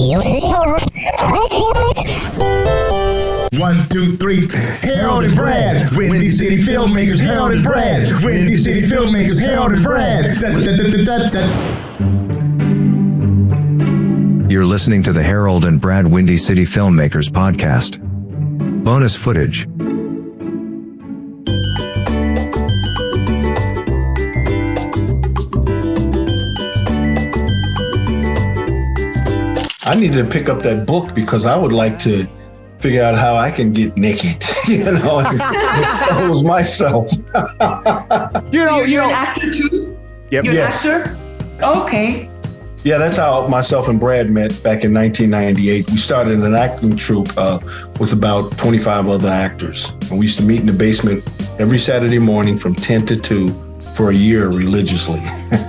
One, two, three. Harold and Brad, Windy City Filmmakers. Harold and Brad, Windy City Filmmakers. Harold and Brad. You're listening to the Harold and Brad Windy City Filmmakers podcast. Bonus footage. I need to pick up that book because I would like to figure out how I can get naked, and expose myself. You're an actor too? Yep. You're an actor? Okay. Yeah, that's how myself and Brad met back in 1998. We started an acting troupe with about 25 other actors. And we used to meet in the basement every Saturday morning from 10 to 2 for a year religiously.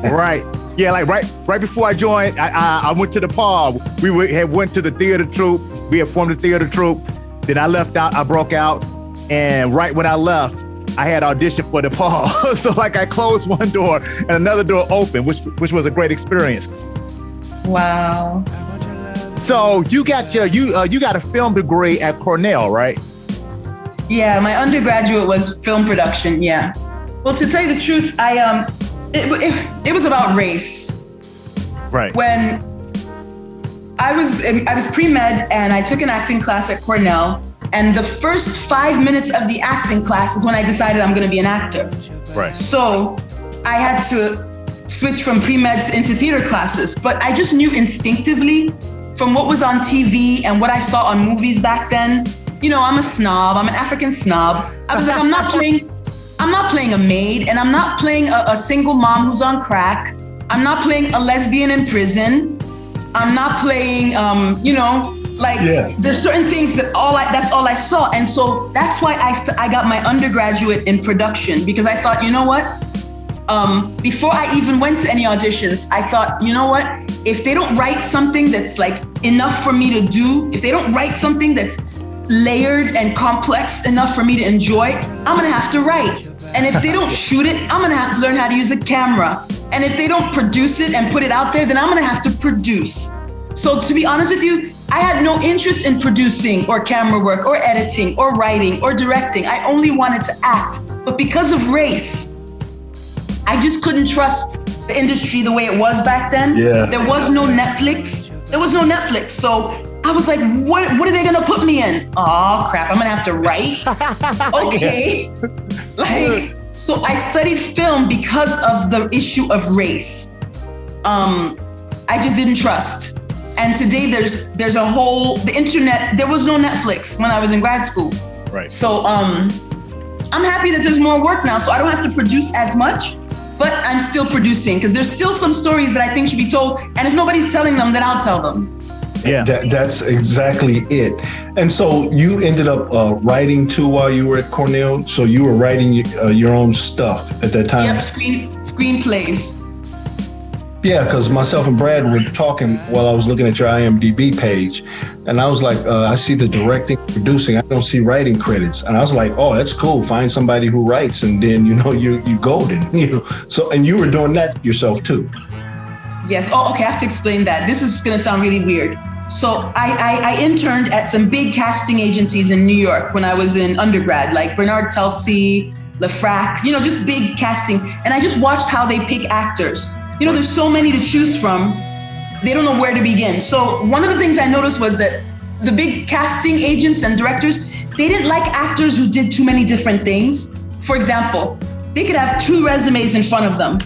Right. Yeah, like right before I joined, I went to the pub. We had went to the theater troupe. We had formed a theater troupe. Then I left out, I broke out. And right when I left, I had auditioned for the pub. So like I closed one door and another door opened, which was a great experience. Wow. So you got you got a film degree at Cornell, right? Yeah, my undergraduate was film production. Yeah. Well, to tell you the truth, it was about race. Right. When I was pre-med and I took an acting class at Cornell, and the first 5 minutes of the acting class is when I decided I'm going to be an actor. Right. So I had to switch from pre-med into theater classes, but I just knew instinctively from what was on TV and what I saw on movies back then. You know, I'm a snob. I'm an African snob. I was like, I'm not playing a maid, and I'm not playing a single mom who's on crack. I'm not playing a lesbian in prison. I'm not playing, there's certain things that's all I saw. And so that's why I got my undergraduate in production, because I thought, you know what? Before I even went to any auditions, I thought, you know what? If they don't write something that's like enough for me to do, if they don't write something that's layered and complex enough for me to enjoy, I'm gonna have to write. And if they don't shoot it, I'm gonna have to learn how to use a camera. And if they don't produce it and put it out there, then I'm gonna have to produce. So to be honest with you, I had no interest in producing or camera work or editing or writing or directing. I only wanted to act. But because of race, I just couldn't trust the industry the way it was back then. Yeah. There was no Netflix. So I was like, what are they gonna put me in? Oh crap, I'm gonna have to write. Okay. So I studied film because of the issue of race. I just didn't trust. And today there's the internet, there was no Netflix when I was in grad school. Right. So I'm happy that there's more work now, so I don't have to produce as much, but I'm still producing because there's still some stories that I think should be told. And if nobody's telling them, then I'll tell them. Yeah, that's exactly it. And so you ended up writing too while you were at Cornell. So you were writing your own stuff at that time. Yep, screenplays. Yeah, because myself and Brad were talking while I was looking at your IMDb page, and I was like, I see the directing, producing. I don't see writing credits, and I was like, oh, that's cool. Find somebody who writes, and then you're golden. So and you were doing that yourself too. Yes. Oh, okay. I have to explain that. This is gonna sound really weird. So I interned at some big casting agencies in New York when I was in undergrad, like Bernard Telsey, LeFrak, just big casting. And I just watched how they pick actors. There's so many to choose from. They don't know where to begin. So one of the things I noticed was that the big casting agents and directors, they didn't like actors who did too many different things. For example, they could have 2 resumes in front of them.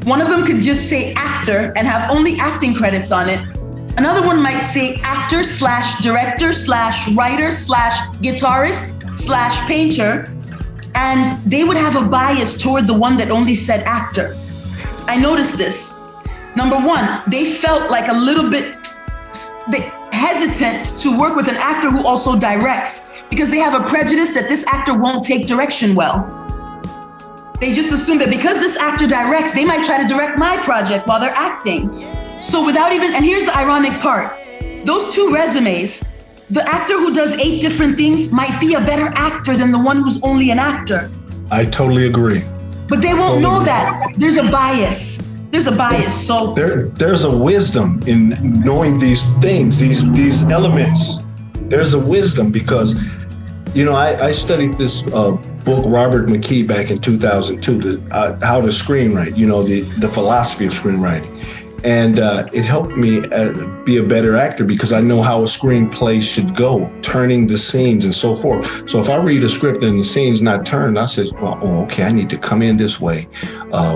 One of them could just say actor and have only acting credits on it. Another one might say actor / director / writer / guitarist / painter. And they would have a bias toward the one that only said actor. I noticed this. Number one, they felt like a little bit hesitant to work with an actor who also directs because they have a prejudice that this actor won't take direction well. They just assume that because this actor directs, they might try to direct my project while they're acting. So and here's the ironic part. Those 2 resumes, the actor who does 8 different things might be a better actor than the one who's only an actor. I totally agree. But they won't know that. There's a bias. there's a bias. So there's a wisdom in knowing these things, these elements. There's a wisdom because, you know, I studied this book, Robert McKee, back in 2002, How to Screenwrite, you know, the philosophy of screenwriting. And it helped me be a better actor because I know how a screenplay should go, turning the scenes and so forth. So if I read a script and the scene's not turned, I said, well, okay, I need to come in this way.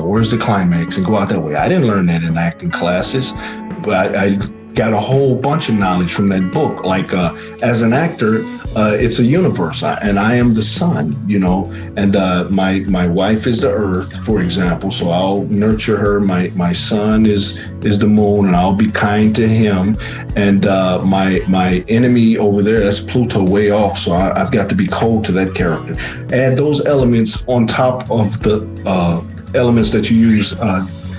Where's the climax? And go out that way. I didn't learn that in acting classes, but I got a whole bunch of knowledge from that book. Like as an actor, it's a universe, and I am the sun, you know, and my wife is the earth, for example. So I'll nurture her. My son is the moon, and I'll be kind to him. And my enemy over there, that's Pluto, way off. So I've got to be cold to that character. Add those elements on top of the elements that you use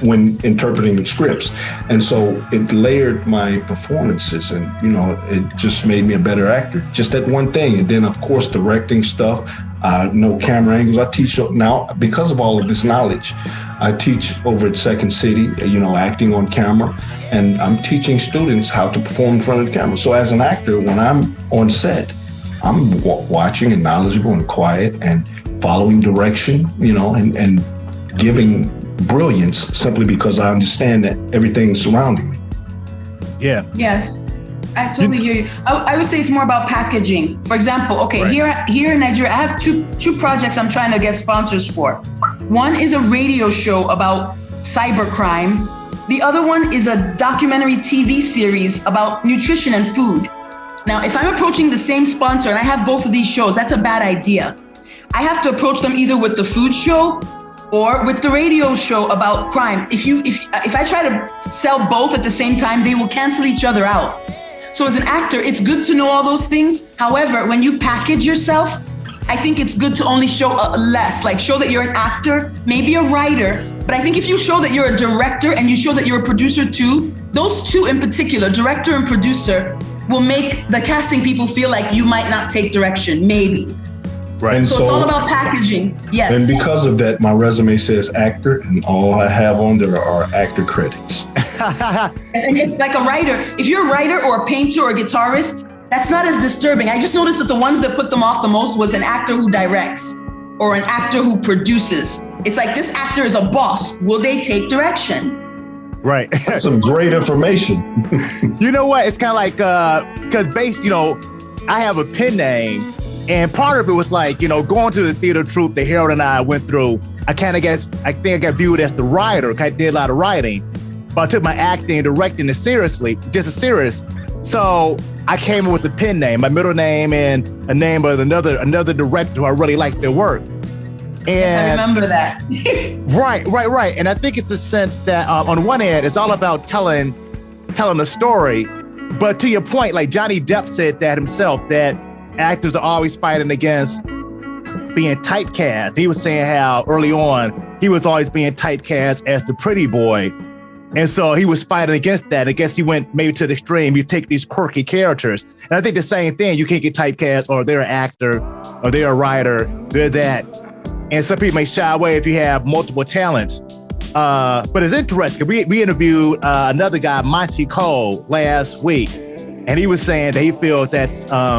when interpreting the scripts. And so it layered my performances, and, you know, it just made me a better actor. Just that one thing. And then, of course, directing stuff, no camera angles. I teach now, because of all of this knowledge, I teach over at Second City, you know, acting on camera, and I'm teaching students how to perform in front of the camera. So as an actor, when I'm on set, I'm watching and knowledgeable and quiet and following direction, you know, and giving brilliance simply because I understand that everything's surrounding me. Yeah. yes, I totally hear you. I would say it's more about packaging. For example, okay, Right. here in Nigeria, I have two projects I'm trying to get sponsors for. One is a radio show about cybercrime. The other one is a documentary TV series about nutrition and food. Now, if I'm approaching the same sponsor and I have both of these shows, that's a bad idea. I have to approach them either with the food show or with the radio show about crime. If I try to sell both at the same time, they will cancel each other out. So as an actor, it's good to know all those things. However, when you package yourself, I think it's good to only show less, like show that you're an actor, maybe a writer. But I think if you show that you're a director and you show that you're a producer too, those two in particular, director and producer, will make the casting people feel like you might not take direction, maybe. Right. And So it's all about packaging. Yes. And because of that, my resume says actor, and all I have on there are actor credits. And it's like a writer. If you're a writer or a painter or a guitarist, that's not as disturbing. I just noticed that the ones that put them off the most was an actor who directs or an actor who produces. It's like, this actor is a boss. Will they take direction? Right. That's some great information. You know what? It's kind of like, because you know, I have a pen name, and part of it was like, you know, going to the theater troupe that Harold and I went through, I think I got viewed as the writer. I did a lot of writing, but I took my acting and directing seriously, just as serious. So I came in with the pen name, my middle name, and a name of another director who I really liked their work. And Yes, I remember that. Right. And I think it's the sense that on one hand, it's all about telling a story. But to your point, like Johnny Depp said that himself, that actors are always fighting against being typecast. He was saying how early on he was always being typecast as the pretty boy. And so he was fighting against that. I guess he went maybe to the extreme. You take these quirky characters. And I think the same thing, you can't get typecast, or they're an actor, or they're a writer, they're that. And some people may shy away if you have multiple talents. But it's interesting. We interviewed another guy, Monty Cole, last week. And he was saying that he feels that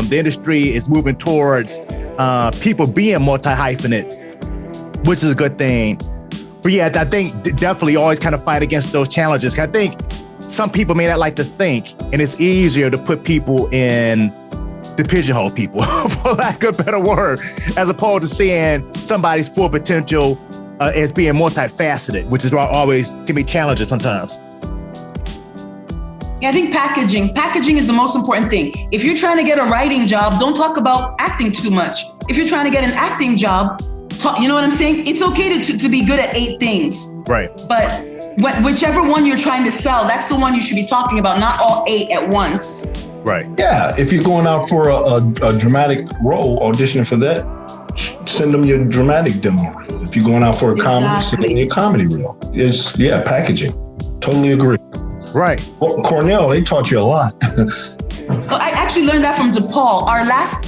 the industry is moving towards people being multi-hyphenate, which is a good thing. But yeah, I think definitely always kind of fight against those challenges. I think some people may not like to think, and it's easier to put people to pigeonhole people, for lack of a better word, as opposed to seeing somebody's full potential as being multifaceted, which is always can be challenging sometimes. Yeah, I think packaging is the most important thing. If you're trying to get a writing job, don't talk about acting too much. If you're trying to get an acting job, you know what I'm saying? It's okay to be good at 8 things. Right. But whichever one you're trying to sell, that's the one you should be talking about, not all 8 at once. Right. Yeah, if you're going out for a dramatic role, auditioning for that, send them your dramatic demo reel. If you're going out for a comedy, send them your comedy reel. It's, packaging. Totally agree. Right. Well, Cornell, they taught you a lot. Well, I actually learned that from DePaul. Our last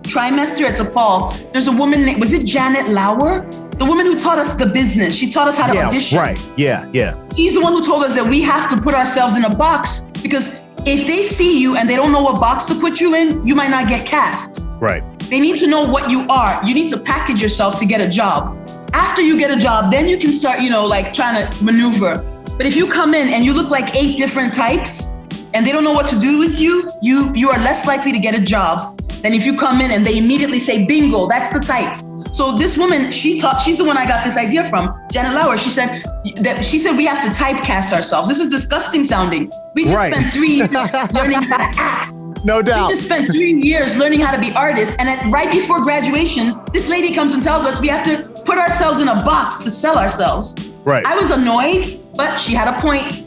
trimester at DePaul, there's a woman named, was it Janet Lauer? the woman who taught us the business. She taught us how to audition. Right. Yeah. She's the one who told us that we have to put ourselves in a box, because if they see you and they don't know what box to put you in, you might not get cast. Right. They need to know what you are. You need to package yourself to get a job. After you get a job, then you can start, like trying to maneuver. But if you come in and you look like 8 different types and they don't know what to do with you, you are less likely to get a job than if you come in and they immediately say, bingo, that's the type. So this woman, she's the one I got this idea from, Janet Lauer. She said we have to typecast ourselves. This is disgusting sounding. We just spent 3 years learning how to act. No doubt. We just spent 3 years learning how to be artists. And right before graduation, this lady comes and tells us we have to put ourselves in a box to sell ourselves. Right. I was annoyed, but she had a point.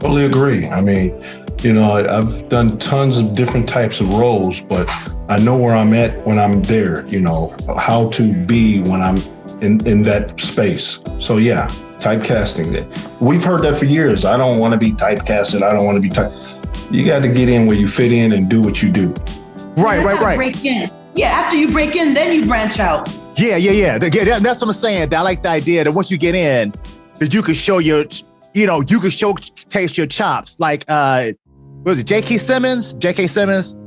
Totally agree. I mean, I've done tons of different types of roles, but I know where I'm at when I'm there, how to be when I'm in that space. So yeah, typecasting. We've heard that for years. I don't want to be typecasted. I don't want to be You got to get in where you fit in and do what you do. Right. Break in. Yeah, after you break in, then you branch out. Yeah. That's what I'm saying. I like the idea that once you get in, that you can show showcase your chops. Like, what was it, J.K. Simmons?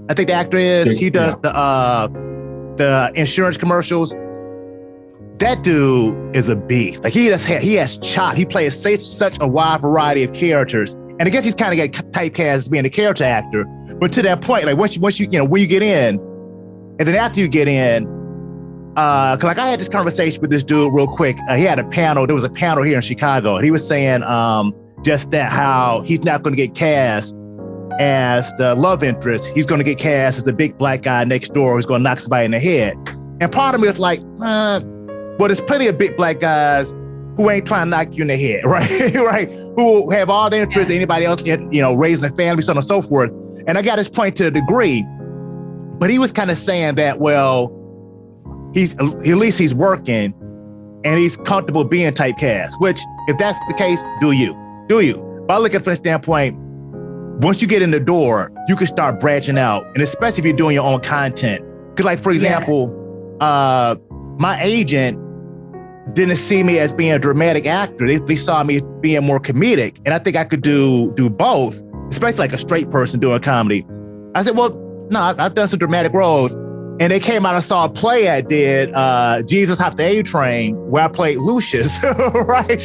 I think the actor is. He does the insurance commercials. That dude is a beast. Like he has chop. He plays such a wide variety of characters. And I guess he's kind of got typecast as being a character actor. But to that point, like once you when you get in, and then after you get in, cause like I had this conversation with this dude real quick. He had a panel. There was a panel here in Chicago, and he was saying just that how he's not going to get cast as the love interest. He's going to get cast as the big black guy next door who's going to knock somebody in the head. And part of me was like, well, there's plenty of big black guys who ain't trying to knock you in the head, right? Right? Who have all the interest in anybody else, raising a family, so on and so forth. And I got his point to a degree, but he was kind of saying that, well, at least he's working and he's comfortable being typecast, which if that's the case, do you. But I look at it from the standpoint, once you get in the door, you can start branching out, and especially if you're doing your own content. Because like, for example, my agent didn't see me as being a dramatic actor. They saw me being more comedic. And I think I could do both, especially like a straight person doing comedy. I said, well, no, I've done some dramatic roles. And they came out and saw a play I did, Jesus Hopped the A-Train, where I played Lucius, right?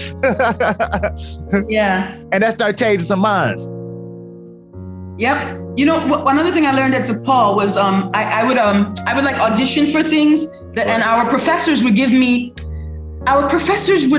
Yeah. And that started changing some minds. Yep. Another thing I learned at DePaul was I would like audition for things and our professors would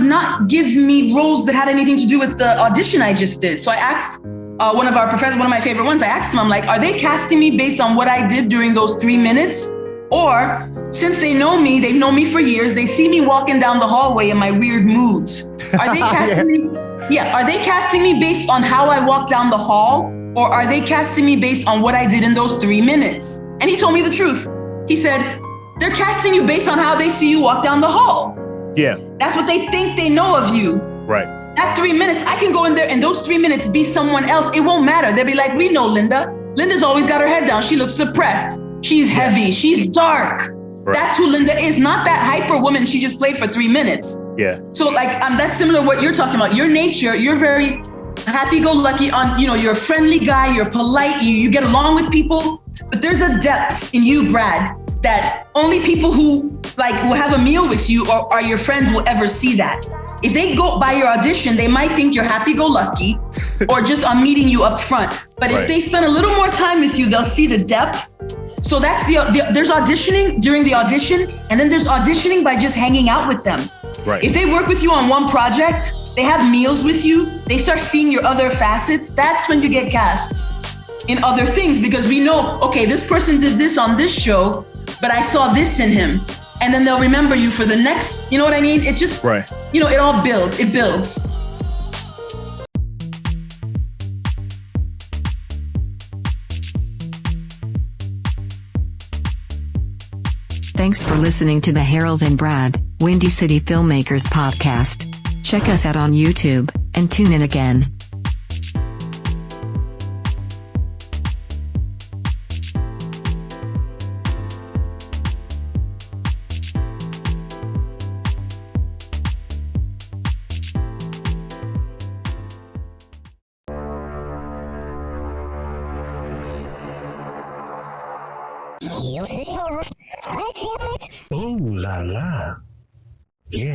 not give me roles that had anything to do with the audition I just did. So I asked one of our professors, one of my favorite ones, I asked him, I'm like, are they casting me based on what I did during those 3 minutes? Or since they've known me for years, they see me walking down the hallway in my weird moods. Are they casting me? Yeah. Are they casting me based on how I walk down the hall? Or are they casting me based on what I did in those 3 minutes? And he told me the truth. He said, they're casting you based on how they see you walk down the hall. Yeah. That's what they think they know of you. Right. That 3 minutes, I can go in there and those 3 minutes be someone else. It won't matter. They'll be like, we know Linda. Linda's always got her head down. She looks depressed. She's heavy. She's dark. Right. That's who Linda is, not that hyper woman she just played for 3 minutes. Yeah. So like, that's similar to what you're talking about. Your nature, you're very happy-go-lucky you're a friendly guy, you're polite, you get along with people, but there's a depth in you, Brad, that only people who will have a meal with you or are your friends will ever see that. If they go by your audition, they might think you're happy-go-lucky or just on meeting you up front. But if they spend a little more time with you, they'll see the depth. So that's there's auditioning during the audition, and then there's auditioning by just hanging out with them. Right. If they work with you on one project, they have meals with you, they start seeing your other facets, that's when you get cast in other things, because we know, okay, this person did this on this show, but I saw this in him. And then they'll remember you for the next, you know what I mean? It just, it all builds, it builds. Thanks for listening to the Harold and Brad, Windy City Filmmakers podcast. Check us out on YouTube, and tune in again. Ooh la la. Yeah.